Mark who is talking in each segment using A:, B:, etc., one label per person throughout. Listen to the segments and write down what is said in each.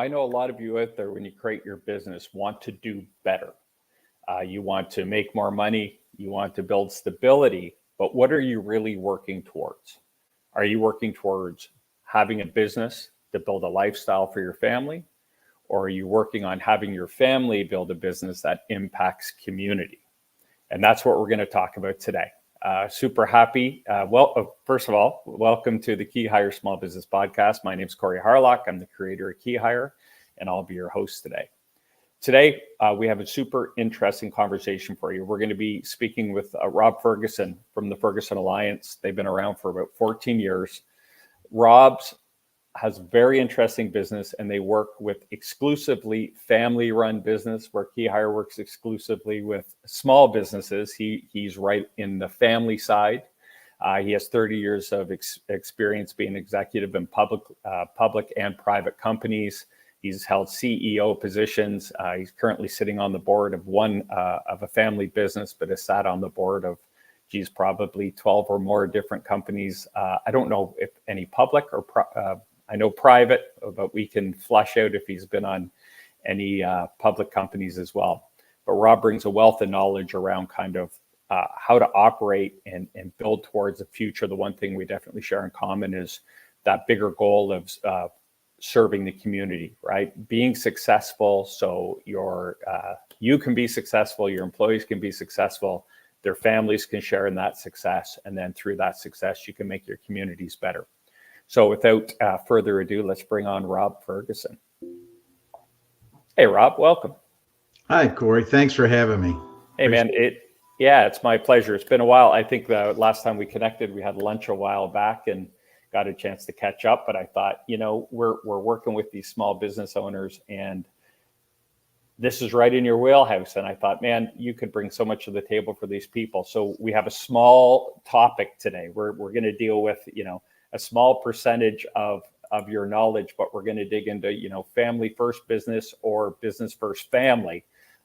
A: I know a lot of you out there, when you create your business, want to do better. You want to make more money, you want to build stability, but what are you really working towards? Are you working towards having a business to build a lifestyle for your family? Or are you working on having your family build a business that impacts community? And that's what we're going to talk about today. Super happy. First of all, welcome to the KeyHire Small Business Podcast. My name is Corey Harlock. I'm the creator of KeyHire, and I'll be your host today. Today, we have a super interesting conversation for you. We're going to be speaking with Rob Ferguson from the Ferguson Alliance. They've been around for about 14 years. Rob's has a very interesting business, and they work with exclusively family-run business, where KeyHire works exclusively with small businesses. He's right in the family side. He has 30 years of experience being executive in public and private companies. He's held CEO positions. He's currently sitting on the board of of a family business, but has sat on the board of, probably 12 or more different companies. I don't know if any public or I know private, but we can flush out if he's been on any public companies as well. But Rob brings a wealth of knowledge around kind of how to operate and build towards the future. The one thing we definitely share in common is that bigger goal of serving the community, right? Being successful so you can be successful, your employees can be successful, their families can share in that success, and then through that success, you can make your communities better. So without further ado, let's bring on Rob Ferguson. Hey, Rob, welcome.
B: Hi, Corey. Thanks for having me.
A: Hey, man. It's my pleasure. It's been a while. I think the last time we connected, we had lunch a while back and got a chance to catch up. But I thought, we're working with these small business owners, and this is right in your wheelhouse. And I thought, man, you could bring so much to the table for these people. So we have a small topic today. We're going to deal with, a small percentage of your knowledge, but we're going to dig into, family first business or business first family.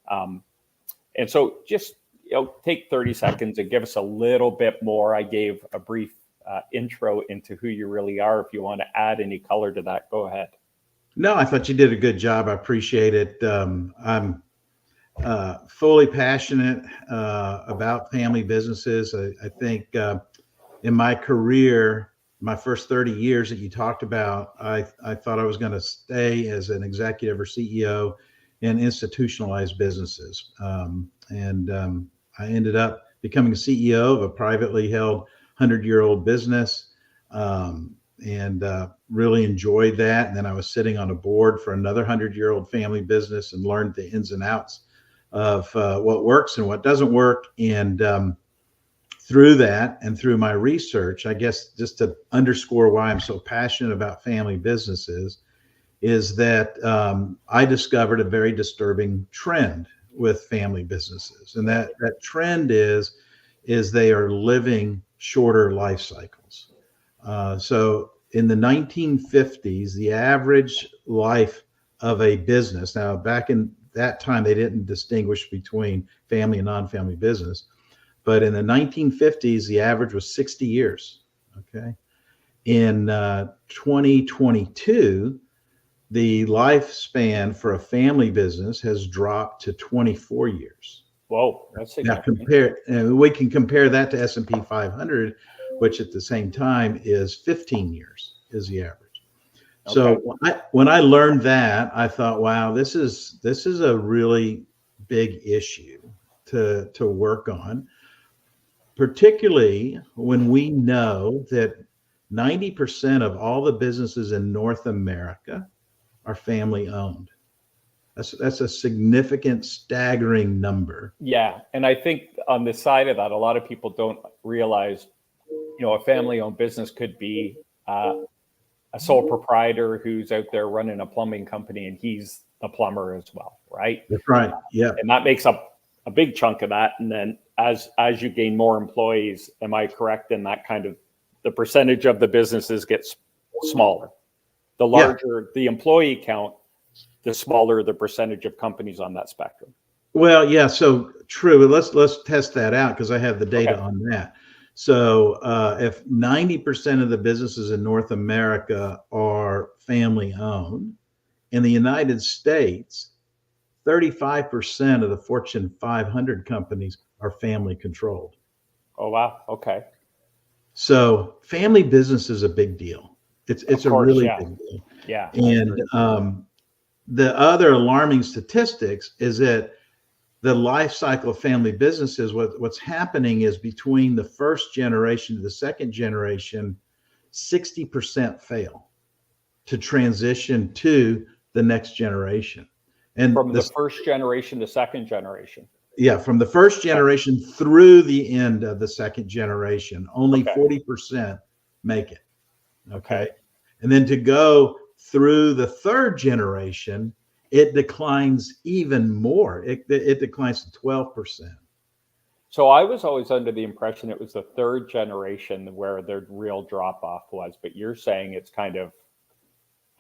A: And so just, take 30 seconds and give us a little bit more. I gave a brief intro into who you really are. If you want to add any color to that, go ahead.
B: No, I thought you did a good job. I appreciate it. I'm fully passionate about family businesses. I think in my career, my first 30 years that you talked about, I thought I was going to stay as an executive or CEO in institutionalized businesses. I ended up becoming a CEO of a privately held 100-year-old business and really enjoyed that. And then I was sitting on a board for another 100-year-old family business and learned the ins and outs of what works and what doesn't work. And through that and through my research, I guess just to underscore why I'm so passionate about family businesses, is that I discovered a very disturbing trend with family businesses. And that trend is they are living shorter life cycles. So in the 1950s, the average life of a business, now back in that time, they didn't distinguish between family and non-family business. But in the 1950s, the average was 60 years, okay? In 2022, the lifespan for a family business has dropped to 24 years.
A: Whoa, that's significant.
B: Now we can compare that to S&P 500, which at the same time is 15 years is the average. Okay. So when I learned that, I thought, wow, this is a really big issue to work on. Particularly when we know that 90% of all the businesses in North America are family owned. That's a significant, staggering number.
A: Yeah. And I think on the side of that, a lot of people don't realize, a family owned business could be a sole proprietor who's out there running a plumbing company, and he's the plumber as well, right?
B: That's right. Yeah.
A: And that makes up a big chunk of that. And then as you gain more employees, am I correct in that kind of the percentage of the businesses gets smaller? The larger the employee count, the smaller the percentage of companies on that spectrum.
B: Well, yeah, so true. Let's test that out because I have the data on that. So if 90% of the businesses in North America are family owned, in the United States, 35% of the Fortune 500 companies are family controlled.
A: Oh, wow. Okay.
B: So family business is a big deal. It's
A: Of
B: a
A: course,
B: really
A: yeah.
B: big deal.
A: Yeah. I
B: And
A: agree.
B: the other alarming statistics is that the life cycle of family businesses, what's happening is between the first generation to the second generation, 60% fail to transition to the next generation. And
A: From the first generation to second generation.
B: yeah, from the first
A: Okay.
B: generation through the end of the second generation, only
A: Okay.
B: 40% make it. Okay.
A: Okay.
B: And then to go through the third generation, it declines even more. It declines to 12%.
A: So I was always under the impression it was the third generation where the real drop off was, but you're saying it's kind of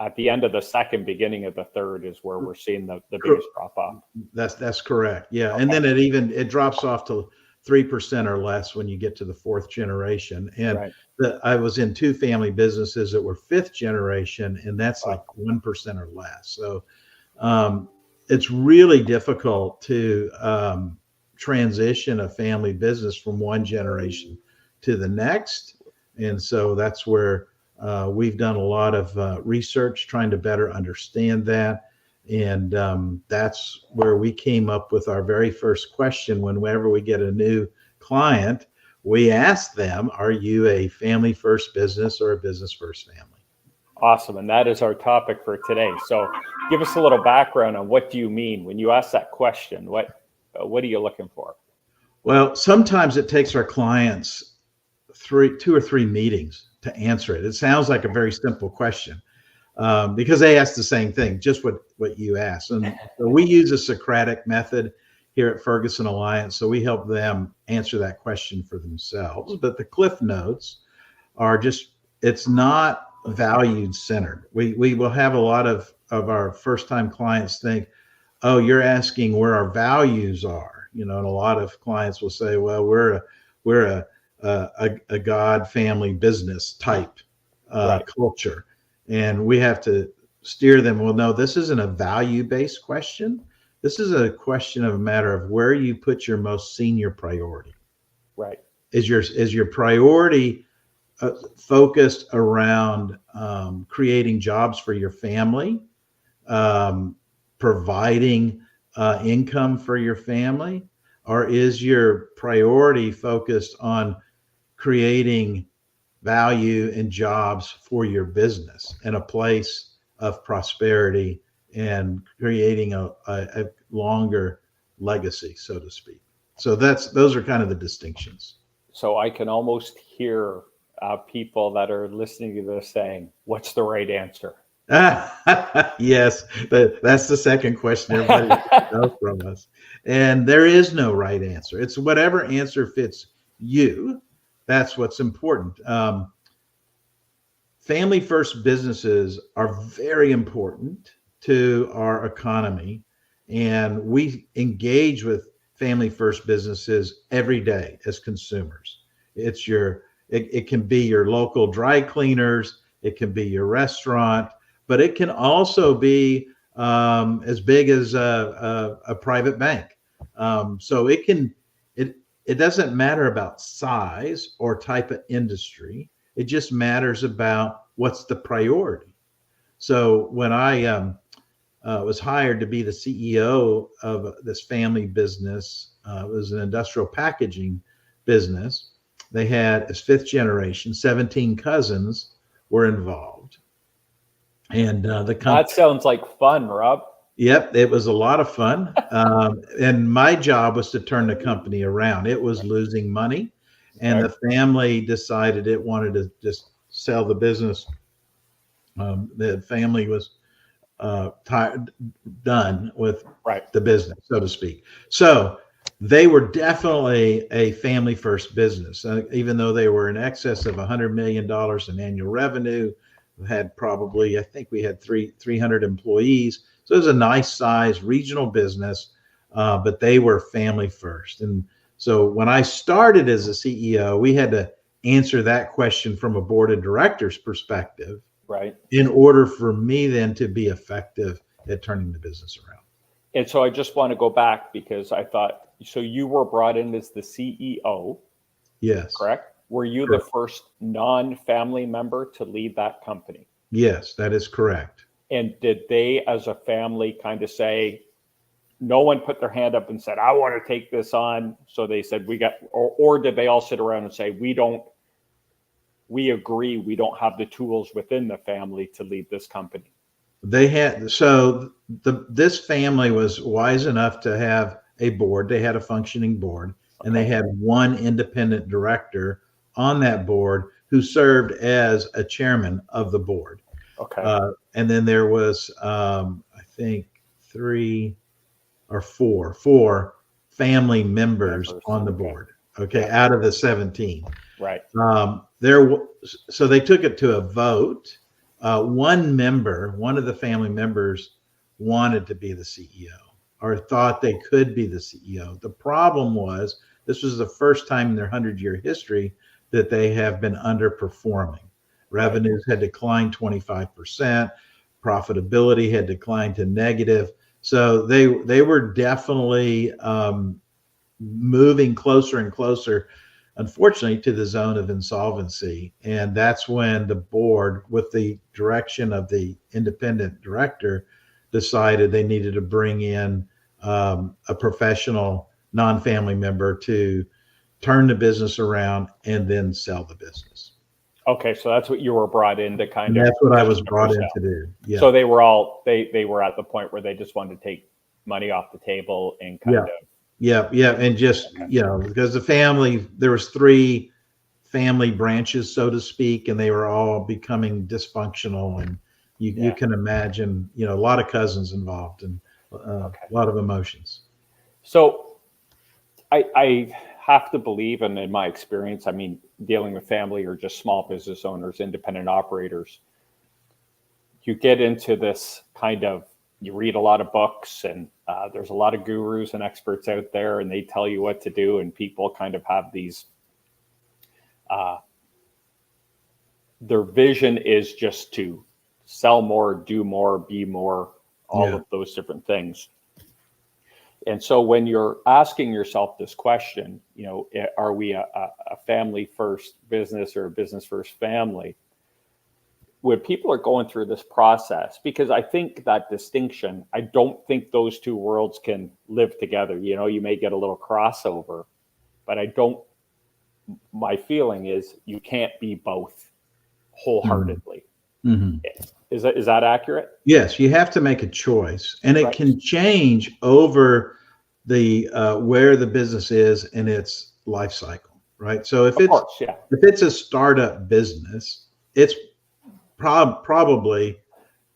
A: at the end of the second, beginning of the third is where we're seeing the biggest drop off.
B: That's correct. Yeah.
A: Okay.
B: And then it drops off to 3% or less when you get to the fourth generation. And
A: Right.
B: I was in two family businesses that were fifth generation, and that's like 1% or less. So it's really difficult to transition a family business from one generation to the next. And so that's where we've done a lot of research trying to better understand that. And that's where we came up with our very first question. Whenever we get a new client, we ask them, are you a family first business or a business first family?
A: Awesome. And that is our topic for today. So give us a little background on what do you mean when you ask that question? What are you looking for?
B: Well, sometimes it takes our clients 2 or 3 meetings to answer it. It sounds like a very simple question because they ask the same thing, just what you asked. And so we use a Socratic method here at Ferguson Alliance. So we help them answer that question for themselves. But the Cliff Notes are just, it's not valued centered. We will have a lot of our first time clients think, oh, you're asking where our values are, and a lot of clients will say, well, we're a God family business type
A: Right.
B: culture, and we have to steer them. Well, no, this isn't a value-based question. This is a question of a matter of where you put your most senior priority.
A: Right.
B: Is your priority focused around creating jobs for your family, providing income for your family, or is your priority focused on creating value and jobs for your business and a place of prosperity and creating a longer legacy, so to speak? So those are kind of the distinctions.
A: So I can almost hear people that are listening to this saying, what's the right answer?
B: Yes, that's the second question everybody knows from us. And there is no right answer. It's whatever answer fits you. That's what's important. Family first businesses are very important to our economy, and we engage with family first businesses every day as consumers. It can be your local dry cleaners, it can be your restaurant, but it can also be as big as a private bank. So it doesn't matter about size or type of industry. It just matters about what's the priority. So when I was hired to be the CEO of this family business, it was an industrial packaging business. They had, as fifth generation, 17 cousins were involved. And
A: that sounds like fun, Rob.
B: Yep, it was a lot of fun. And my job was to turn the company around. It was losing money, and the family decided it wanted to just sell the business. The family was done with the business, so to speak. So they were definitely a family first business, even though they were in excess of $100 million in annual revenue. Had probably, I think we had 300 employees. So it was a nice size regional business, but they were family first. And so when I started as a CEO, we had to answer that question from a board of directors perspective,
A: right,
B: in order for me then to be effective at turning the business around.
A: And so I just want to go back because I thought, so you were brought in as the CEO,
B: Yes.
A: correct? Were you
B: Correct.
A: the first non-family member to lead that company?
B: Yes, that is correct.
A: And did they, as a family, kind of say, no one put their hand up and said, I want to take this on? So they said, or did they all sit around and say, we agree, we don't have the tools within the family to lead this company?
B: They had, so this family was wise enough to have a board. They had a functioning board, and they had one independent director on that board who served as a chairman of the board.
A: Okay.
B: And then there was, I think, four family members on the board. Okay, out of the 17.
A: Right.
B: So they took it to a vote. One of the family members wanted to be the CEO or thought they could be the CEO. The problem was this was the first time in their 100-year history that they have been underperforming. Revenues had declined 25%. Profitability had declined to negative. So they were definitely moving closer and closer, unfortunately, to the zone of insolvency. And that's when the board, with the direction of the independent director, decided they needed to bring in a professional non-family member to turn the business around and then sell the business.
A: Okay, so that's what you were brought in to kind
B: And
A: of.
B: that's what I was brought in to do. Yeah.
A: So they were at the point where they just wanted to take money off the table and kind of.
B: Yeah. And just, because the family, there was 3 family branches, so to speak, and they were all becoming dysfunctional. And you can imagine, a lot of cousins involved and a lot of emotions.
A: So I have to believe, and in my experience, I mean, dealing with family or just small business owners, independent operators, you get into this kind of, you read a lot of books, and there's a lot of gurus and experts out there, and they tell you what to do, and people kind of have these, their vision is just to sell more, do more, be more, all of those different things. And so when you're asking yourself this question, are we a family first business or a business first family? When people are going through this process, because I think that distinction, I don't think those two worlds can live together. You may get a little crossover, but my feeling is you can't be both wholeheartedly. Mm-hmm. Is that accurate?
B: Yes, you have to make a choice, and it can change over the where the business is in its life cycle, right? So if it's a startup business, it's probably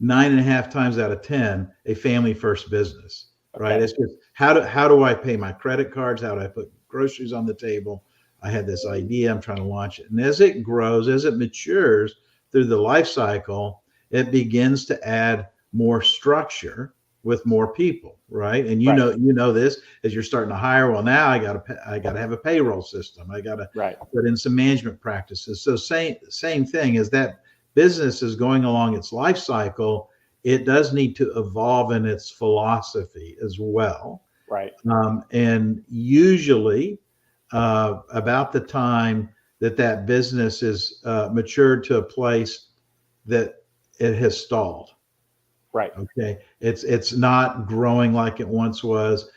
B: 9.5 times out of 10 a family first business, right? It's just how do I pay my credit cards? How do I put groceries on the table? I had this idea, I'm trying to launch it, and as it grows, as it matures through the life cycle, it begins to add more structure with more people, right? And you know this as you're starting to hire. Well, now I got to have a payroll system. I got to put in some management practices. So same thing as that business is going along its life cycle, it does need to evolve in its philosophy as well.
A: Right.
B: And usually about the time that business is matured to a place that it has stalled.
A: Right.
B: Okay. It's not growing like it once was.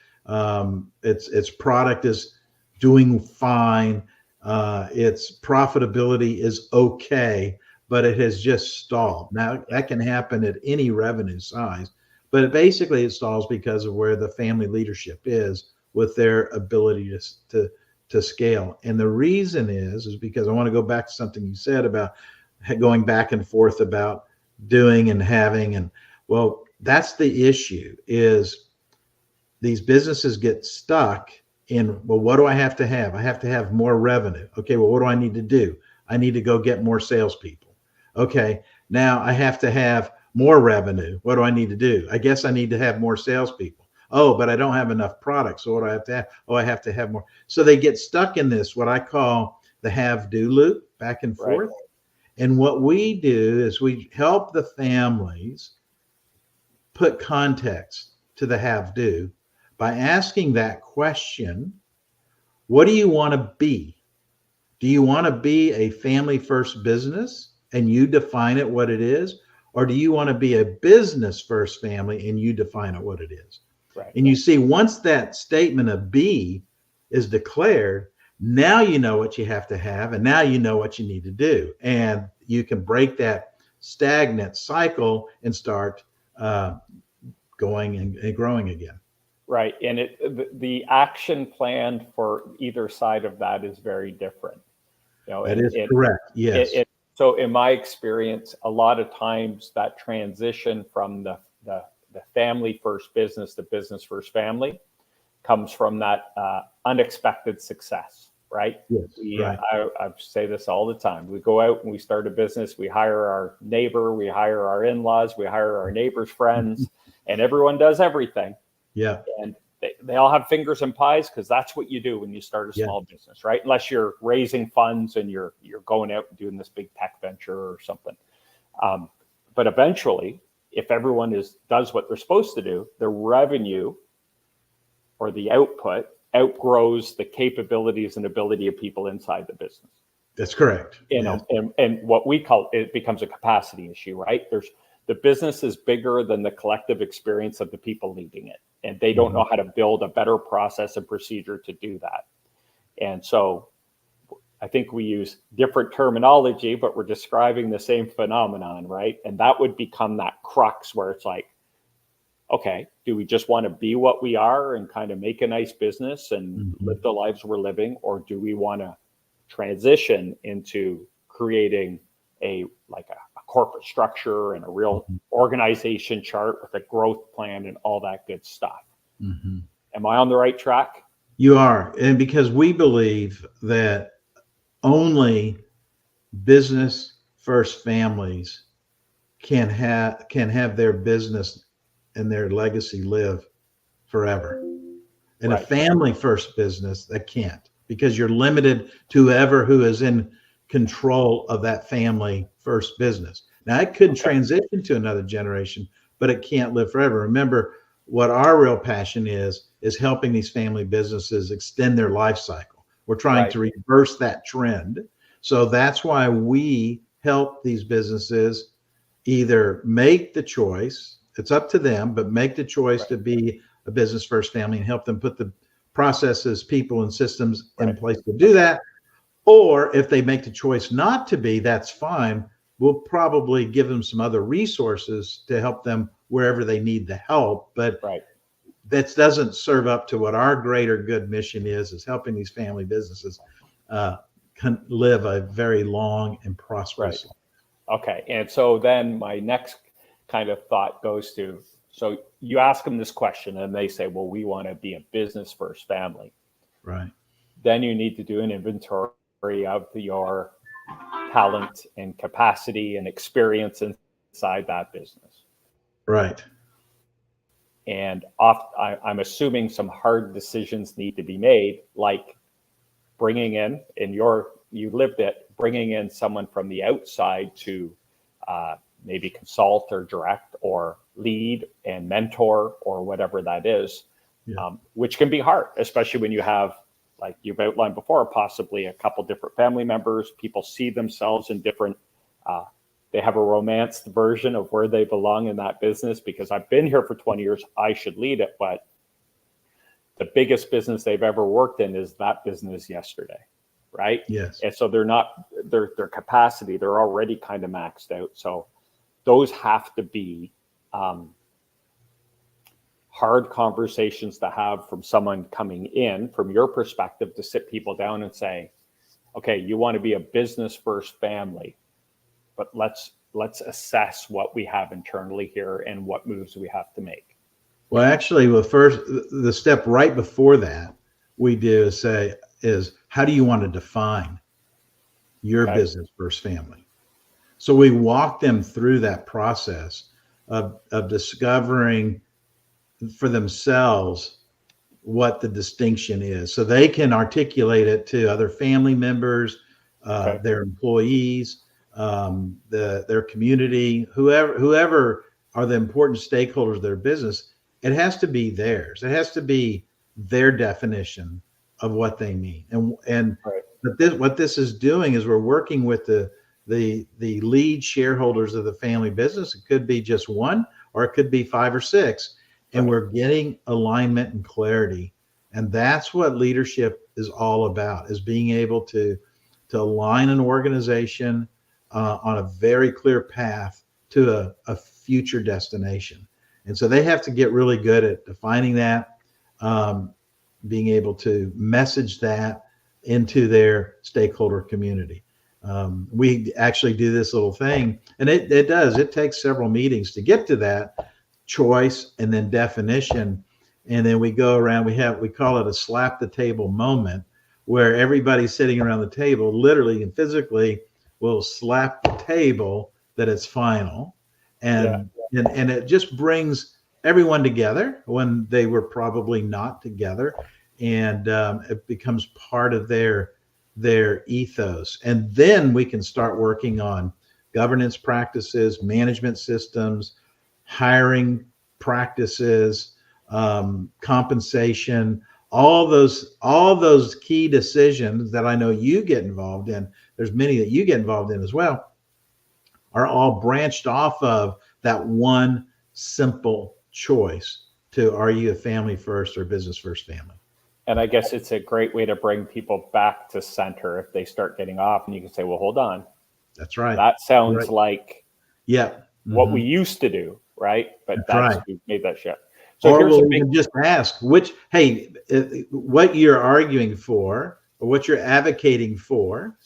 B: Its product is doing fine. Its profitability is okay, but it has just stalled. Now that can happen at any revenue size, but it stalls because of where the family leadership is with their ability to scale. And the reason is because I want to go back to something you said about going back and forth about doing and having. And well, that's the issue, is these businesses get stuck in, well, what do I have to have? I have to have more revenue. Okay, well, what do I need to do? I need to go get more salespeople. Okay, now I have to have more revenue. What do I need to do? I guess I need to have more salespeople. Oh, but I don't have enough products. So what do I have to have? Oh, I have to have more. So they get stuck in this, what I call the have-do loop, back and forth. And what we do is we help the families put context to the have-do by asking that question, what do you want to be? Do you want to be a family first business and you define it what it is? Or do you want to be a business first family and you define it what it is?
A: Right.
B: And you see, once that statement of B is declared, now you know what you have to have, and now you know what you need to do. And you can break that stagnant cycle and start going and growing again.
A: Right. And the action plan for either side of that is very different.
B: That is correct. Yes.
A: So in my experience, a lot of times that transition from the family first business to business first family comes from that unexpected success, right?
B: Yes, right.
A: I say this all the time. We go out and we start a business. We hire our neighbor, we hire our in-laws, we hire our neighbor's friends, and everyone does everything.
B: Yeah.
A: And they all have fingers and pies because that's what you do when you start a small business, right? Unless you're raising funds and you're going out and doing this big tech venture or something. But eventually, if everyone does what they're supposed to do, the revenue or the output outgrows the capabilities and ability of people inside the business.
B: That's correct.
A: And what we call it becomes a capacity issue, right? The business is bigger than the collective experience of the people leading it. And they don't know how to build a better process and procedure to do that. And so I think we use different terminology, but we're describing the same phenomenon, right? And that would become that crux where it's like, okay, do we just want to be what we are and kind of make a nice business and live the lives we're living? Or do we want to transition into creating a corporate structure and a real organization chart with a growth plan and all that good stuff? Am I on the right track?
B: You are. And because we believe that only business first families can have their business and their legacy live forever. And a family first business that can't, because you're limited to who is in control of that family first business. Now it could transition to another generation, but it can't live forever. Remember, what our real passion is helping these family businesses extend their life cycle. We're trying to reverse that trend. So that's why we help these businesses either make the choice, it's up to them, but make the choice to be a business first family and help them put the processes, people, and systems in place to do that. Or if they make the choice not to be, that's fine. We'll probably give them some other resources to help them wherever they need the help. But that doesn't serve up to what our greater good mission is helping these family businesses live a very long and prosperous life.
A: Okay. And so then my next kind of thought goes to, so you ask them this question and they say, well, we want to be a business first family.
B: Right.
A: Then you need to do an inventory of your talent and capacity and experience inside that business. Right. And I'm assuming some hard decisions need to be made, like bringing in, you lived it, bringing in someone from the outside to maybe consult or direct or lead and mentor or whatever that is, which can be hard, especially when you have, like you've outlined before, possibly a couple different family members. People see themselves in different, they have a romanced version of where they belong in that business. Because I've been here for 20 years, I should lead it. But the biggest business they've ever worked in is that business yesterday, right?
B: Yes.
A: And so their capacity, they're already kind of maxed out. So those have to be hard conversations to have from someone coming in, from your perspective, to sit people down and say, okay, you want to be a business first family, but let's assess what we have internally here and what moves we have to make.
B: Well, actually, the step right before that we do is how do you want to define your business first family? So we walk them through that process of discovering for themselves what the distinction is, so they can articulate it to other family members, their employees, their community, whoever are the important stakeholders of their business, it has to be theirs. It has to be their definition of what they mean. And
A: Right.
B: but what this is doing is we're working with the lead shareholders of the family business. It could be just one, or it could be 5 or 6, and
A: Right.
B: we're getting alignment and clarity. And that's what leadership is all about: is being able to align an organization on a very clear path to a future destination. And so they have to get really good at defining that, being able to message that into their stakeholder community. We actually do this little thing, and it takes several meetings to get to that choice and then definition. And then we go around, we call it a slap the table moment, where everybody sitting around the table literally and physically will slap the table that it's final. And it just brings everyone together when they were probably not together. And it becomes part of their ethos. And then we can start working on governance practices, management systems, hiring practices, compensation, all those key decisions that I know you get involved in. There's many that you get involved in as well, are all branched off of that one simple choice to, are you a family first or business first family?
A: And I guess it's a great way to bring people back to center if they start getting off, and you can say, well, hold on.
B: That's right.
A: That sounds like what we used to do, right? But that's right. We made that shift. So
B: or we'll even just ask what you're arguing for or what you're advocating for,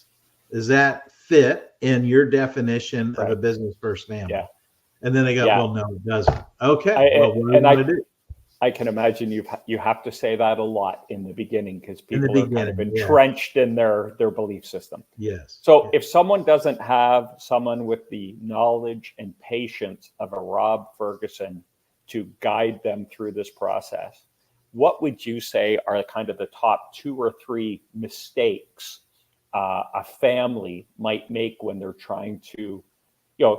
B: does that fit in your definition of a business first family?
A: Yeah.
B: And then they go, well, no, it doesn't. Okay. What do you want to do?
A: I can imagine you have to say that a lot in the beginning, because people are kind of entrenched in their belief system.
B: Yes.
A: So if someone doesn't have someone with the knowledge and patience of a Rob Ferguson to guide them through this process, what would you say are kind of the top 2 or 3 mistakes a family might make when they're trying to,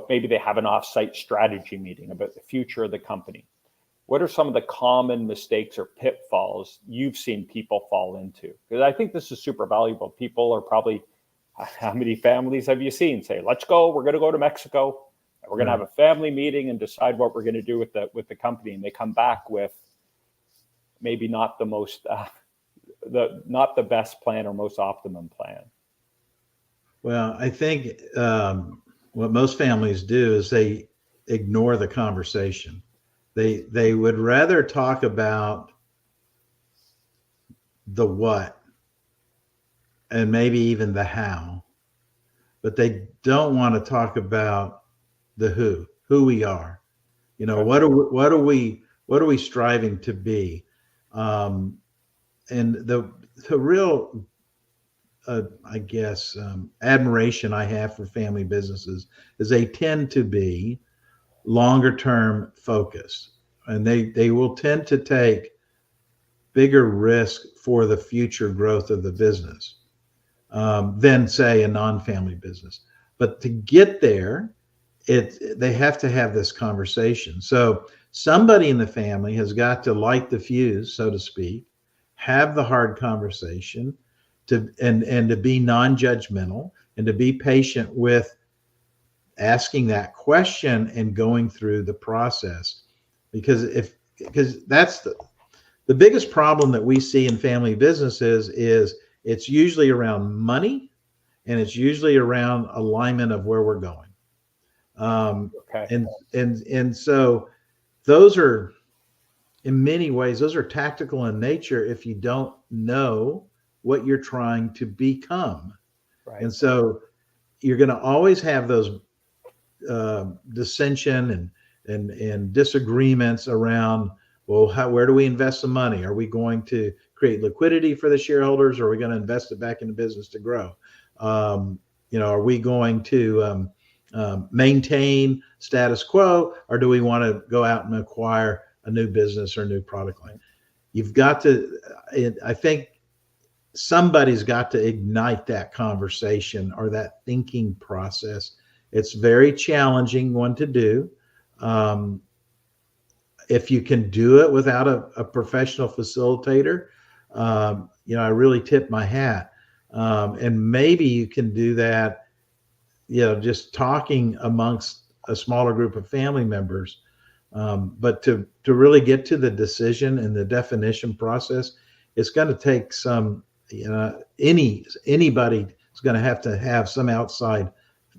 A: maybe they have an offsite strategy meeting about the future of the company? What are some of the common mistakes or pitfalls you've seen people fall into? Because I think this is super valuable. People are probably, how many families have you seen say, let's go, we're going to go to Mexico, we're going to have a family meeting and decide what we're going to do with the company. And they come back with maybe not the most, not the best plan or most optimum plan.
B: Well, I think what most families do is they ignore the conversation. They would rather talk about the what and maybe even the how, but they don't want to talk about the who we are. What are we striving to be? And the real admiration I have for family businesses is they tend to be longer term focused, and they will tend to take bigger risk for the future growth of the business than say a non-family business. But to get there, they have to have this conversation. So somebody in the family has got to light the fuse, so to speak, have the hard conversation, and to be non-judgmental and to be patient with asking that question and going through the process. Because that's the biggest problem that we see in family businesses is it's usually around money, and it's usually around alignment of where we're going. And so those are, in many ways, those are tactical in nature if you don't know what you're trying to become. Right. And so you're going to always have those dissension and disagreements around, well, where do we invest the money? Are we going to create liquidity for the shareholders, or are we going to invest it back in the business to grow? Are we going to maintain status quo, or do we want to go out and acquire a new business or a new product line? You've got to, I think somebody's got to ignite that conversation or that thinking process. It's very challenging one to do. If you can do it without a professional facilitator, I really tip my hat. And maybe you can do that, just talking amongst a smaller group of family members. But to really get to the decision and the definition process, it's going to take some, anybody is going to have some outside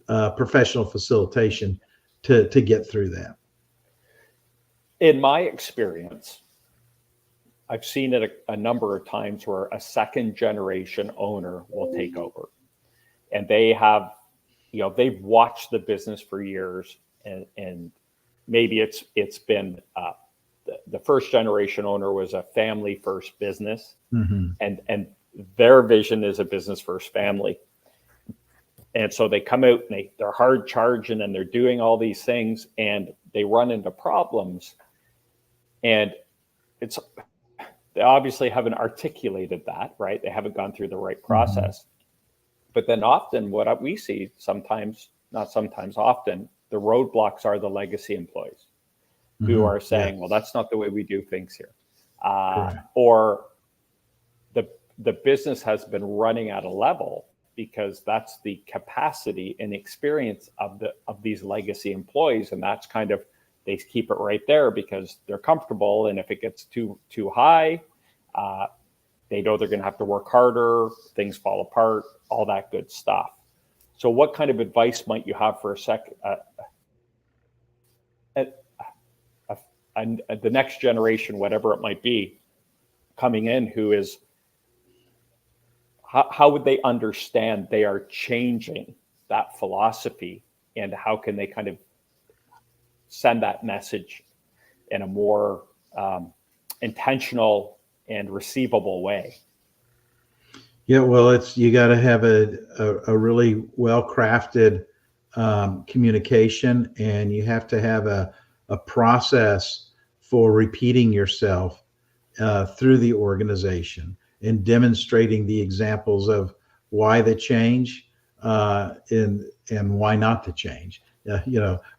B: professional facilitation to get through that.
A: In my experience, I've seen it a number of times where a second generation owner will take over, and they have, they've watched the business for years, and maybe it's been the first generation owner was a family first business, and their vision is a business first family. And so they come out and they're hard charging and they're doing all these things, and they run into problems. And they obviously haven't articulated that, right? They haven't gone through the right process. But then often what we see, sometimes, not sometimes, often, the roadblocks are the legacy employees who are saying, well, that's not the way we do things here. Or the business has been running at a level because that's the capacity and experience of these legacy employees. And that's kind of, they keep it right there because they're comfortable. And if it gets too high, they know they're going to have to work harder, things fall apart, all that good stuff. So what kind of advice might you have for the next generation, whatever it might be, coming in, who is, how would they understand they are changing that philosophy, and how can they kind of send that message in a more intentional and receivable way?
B: Yeah, well, you got to have a really well-crafted communication, and you have to have a process for repeating yourself through the organization and demonstrating the examples of why the change and why not to change.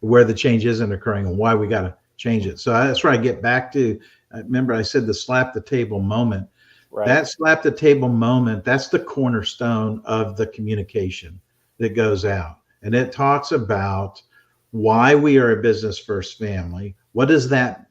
B: Where the change isn't occurring and why we got to change it. So that's where I get back to. Remember, I said the slap the table moment. Right. That slap the table moment, that's the cornerstone of the communication that goes out. And it talks about why we are a business first family. What does that,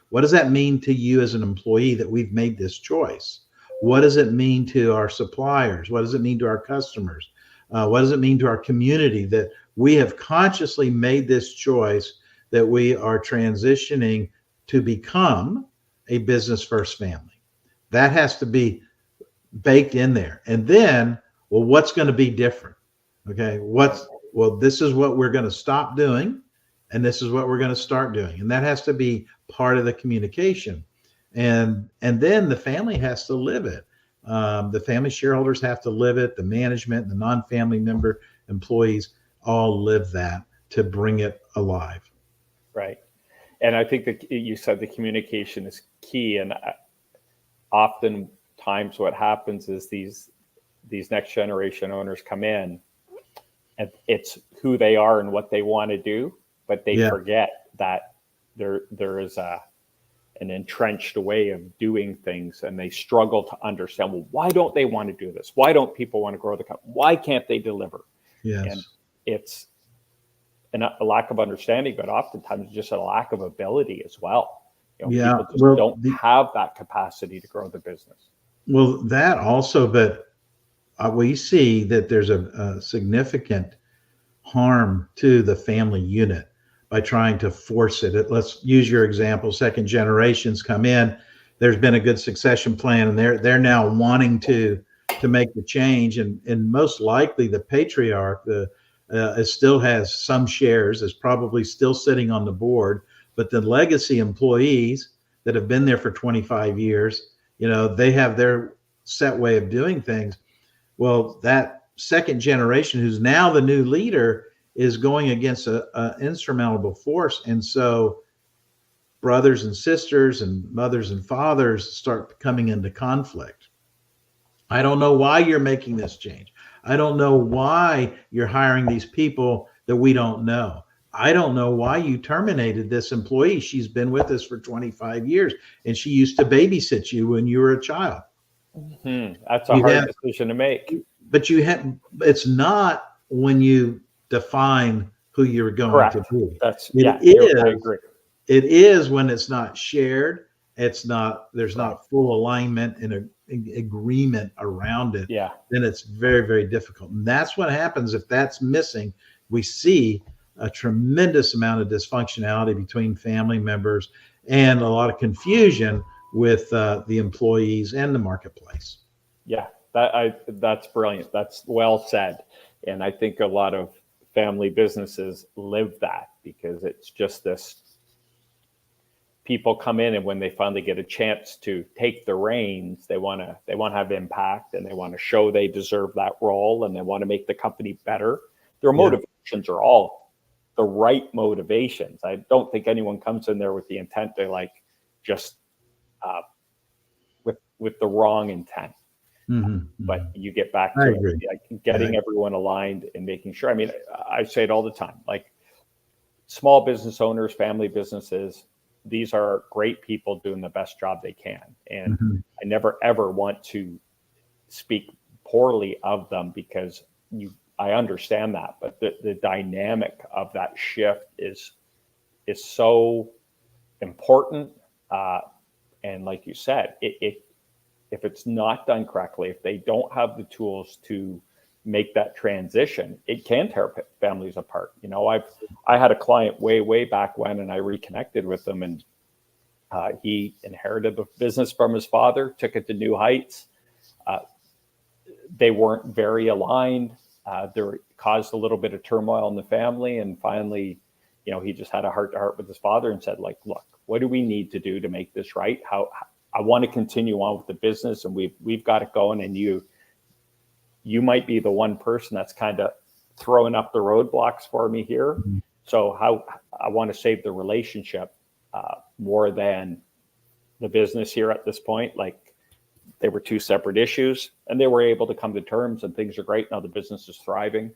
B: what does that mean to you as an employee that we've made this choice? What does it mean to our suppliers? What does it mean to our customers? What does it mean to our community that we have consciously made this choice that we are transitioning to become a business first family? That has to be baked in there. And then, well, what's going to be different? Okay. This is what we're going to stop doing, and this is what we're going to start doing. And that has to be part of the communication. And then the family has to live it. The family shareholders have to live it. The management, the non-family member employees all live that to bring it alive.
A: Right. And I think that you said the communication is key. And oftentimes what happens is these next generation owners come in, and it's who they are and what they want to do, but they forget that there is an entrenched way of doing things, and they struggle to understand, well, why don't they want to do this? Why don't people want to grow the company? Why can't they deliver?
B: Yes.
A: And it's a lack of understanding, but oftentimes just a lack of ability as well. People just don't have that capacity to grow the business.
B: Well, that also, but we see that there's a significant harm to the family unit by trying to force it. Let's use your example. Second generations come in. There's been a good succession plan, and they're now wanting to make the change. And most likely, the patriarch still has some shares, is probably still sitting on the board. But the legacy employees that have been there for 25 years, they have their set way of doing things. Well, that second generation, who's now the new leader, is going against an insurmountable force. And so brothers and sisters and mothers and fathers start coming into conflict. I don't know why you're making this change. I don't know why you're hiring these people that we don't know. I don't know why you terminated this employee. She's been with us for 25 years and she used to babysit you when you were a child.
A: That's a hard decision to make.
B: But it's not when you define who you're going to be.
A: I agree.
B: It is when it's not shared. There's not full alignment and agreement around it.
A: Yeah.
B: Then it's very, very difficult. And that's what happens if that's missing. We see a tremendous amount of dysfunctionality between family members and a lot of confusion with the employees and the marketplace.
A: Yeah, that's brilliant. That's well said. And I think a lot of family businesses live that, because it's just this, people come in and when they finally get a chance to take the reins, they want to have impact, and they want to show they deserve that role, and they want to make the company better. Their motivations are all the right motivations. I don't think anyone comes in there with the intent to just with the wrong intent. But you get back to getting everyone aligned and making sure. I mean, I say it all the time, like small business owners, family businesses, these are great people doing the best job they can. And I never, ever want to speak poorly of them, because I understand that, but the dynamic of that shift is so important. And like you said, if it's not done correctly, if they don't have the tools to make that transition, it can tear families apart. I had a client way back when, and I reconnected with him, and he inherited the business from his father, took it to new heights. They weren't very aligned. There caused a little bit of turmoil in the family, and finally, he just had a heart-to-heart with his father and said, look, what do we need to do to make this right? How I want to continue on with the business, and we've got it going, and you might be the one person that's kind of throwing up the roadblocks for me here. So how I want to save the relationship more than the business here at this point. Like, they were two separate issues, and they were able to come to terms, and things are great now. The business is thriving,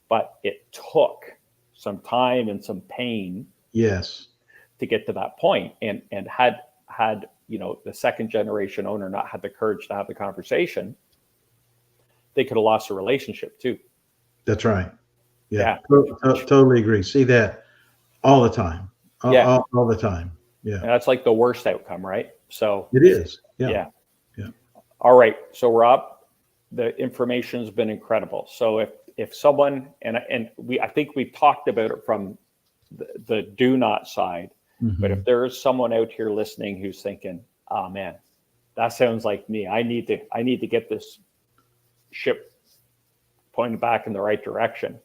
A: but it took some time and some pain, to get to that point. And had the second generation owner not had the courage to have the conversation, they could have lost a relationship too.
B: That's right. Yeah. Totally agree. See that all the time. All the time. Yeah.
A: And that's like the worst outcome, right? So
B: it is.
A: Yeah. All right. So Rob, the information's been incredible. So if someone, I think we talked about it from the do not side, but if there is someone out here listening who's thinking, oh man, that sounds like me, I need to get this ship pointed back in the right direction,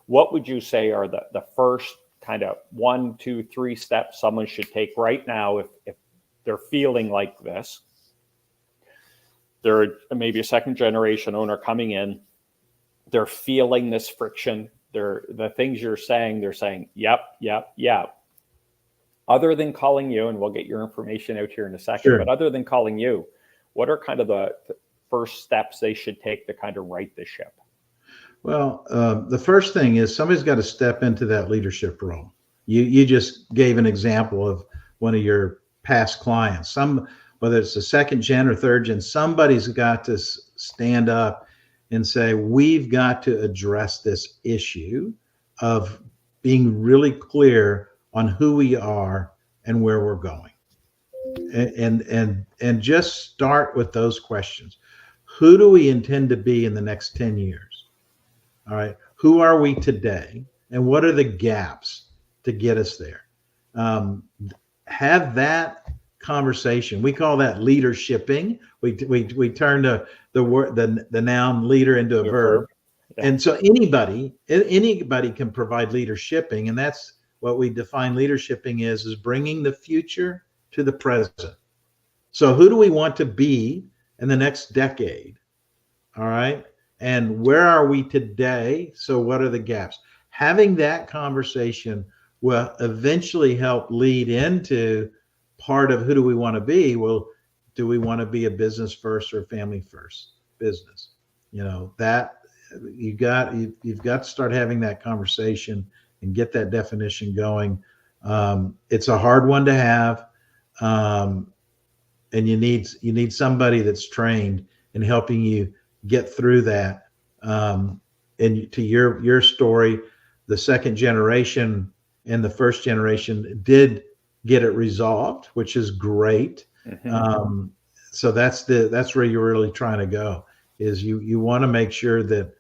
A: what would you say are the first kind of 1, 2, 3 steps someone should take right now if they're feeling like this? They're maybe a second generation owner coming in, they're feeling this friction, the things you're saying, they're saying, yep. Other than calling you, and we'll get your information out here in a second, but other than calling you, what are kind of the first steps they should take to kind of right the ship?
B: Well, the first thing is somebody's got to step into that leadership role. You just gave an example of one of your past clients. Whether it's a second gen or third gen, somebody's got to stand up and say, we've got to address this issue of being really clear on who we are and where we're going. And just start with those questions. Who do we intend to be in the next 10 years? All right. Who are we today? And what are the gaps to get us there? Have that conversation. We call that leadershiping. We turn the noun leader into a verb. Yeah. And so anybody can provide leadershiping, and that's what we define leadershiping is bringing the future to the present. So who do we want to be in the next decade? All right. And where are we today? So what are the gaps? Having that conversation will eventually help lead into part of who do we want to be? Well, do we want to be a business first or family first business? That you've got to start having that conversation and get that definition going. It's a hard one to have. And you need somebody that's trained in helping you get through that. And to your story, the second generation and the first generation did get it resolved, which is great. So that's where you're really trying to go, is you want to make sure that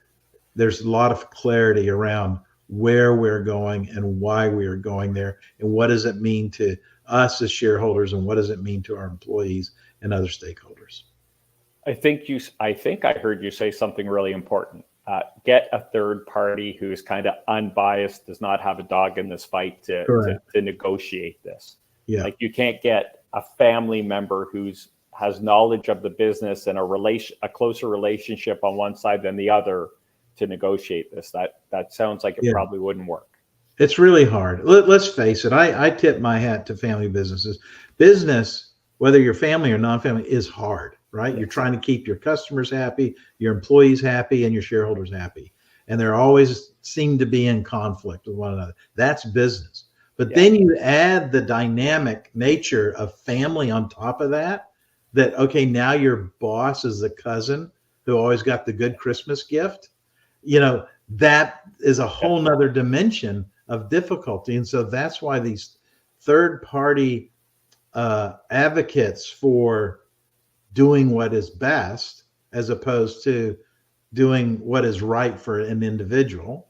B: there's a lot of clarity around where we're going and why we are going there, and what does it mean to us as shareholders, and what does it mean to our employees and other stakeholders.
A: I think I heard you say something really important. Get a third party who's kind of unbiased, does not have a dog in this fight to negotiate this.
B: Yeah.
A: Like, you can't get a family member has knowledge of the business and a closer relationship on one side than the other to negotiate this. That sounds like it probably wouldn't work.
B: It's really hard. Let's face it. I tip my hat to family businesses. Business, whether you're family or non-family, is hard, right? You're trying to keep your customers happy, your employees happy, and your shareholders happy. And they're always seem to be in conflict with one another. That's business. But then you add the dynamic nature of family on top of that, okay, now your boss is the cousin who always got the good Christmas gift. That is a whole nother dimension of difficulty. And so that's why these third party advocates for doing what is best, as opposed to doing what is right for an individual,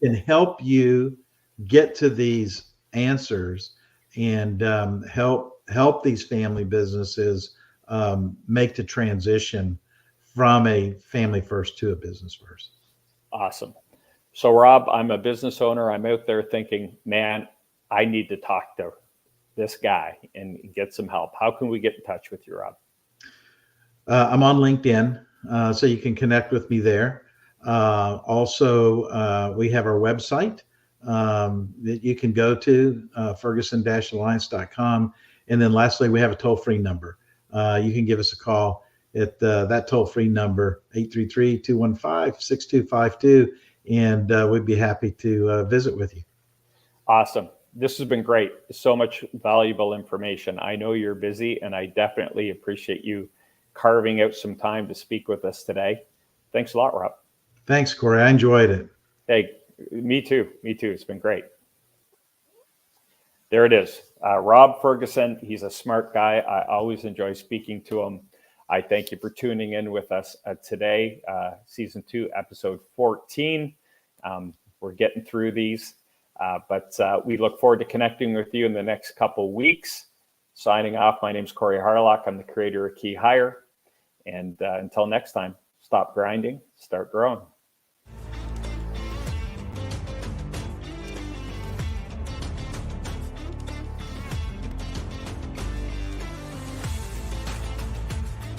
B: can help you get to these answers and help these family businesses make the transition from a family first to a business first.
A: Awesome. So, Rob, I'm a business owner. I'm out there thinking, man, I need to talk to this guy and get some help. How can we get in touch with you, Rob?
B: I'm on LinkedIn, so you can connect with me there. Also, we have our website that you can go to, ferguson-alliance.com. And then lastly, we have a toll-free number. You can give us a call at that toll-free number, 833-215-6252, and we'd be happy to visit with you.
A: Awesome. This has been great. So much valuable information. I know you're busy, and I definitely appreciate you carving out some time to speak with us today. Thanks a lot, Rob.
B: Thanks, Corey. I enjoyed it.
A: Hey, me too. It's been great. There it is. Rob Ferguson. He's a smart guy. I always enjoy speaking to him. I thank you for tuning in with us today, season 2, episode 14. We're getting through these, but we look forward to connecting with you in the next couple weeks. Signing off, my name's Corey Harlock. I'm the creator of Key Hire. And until next time, stop grinding, start growing.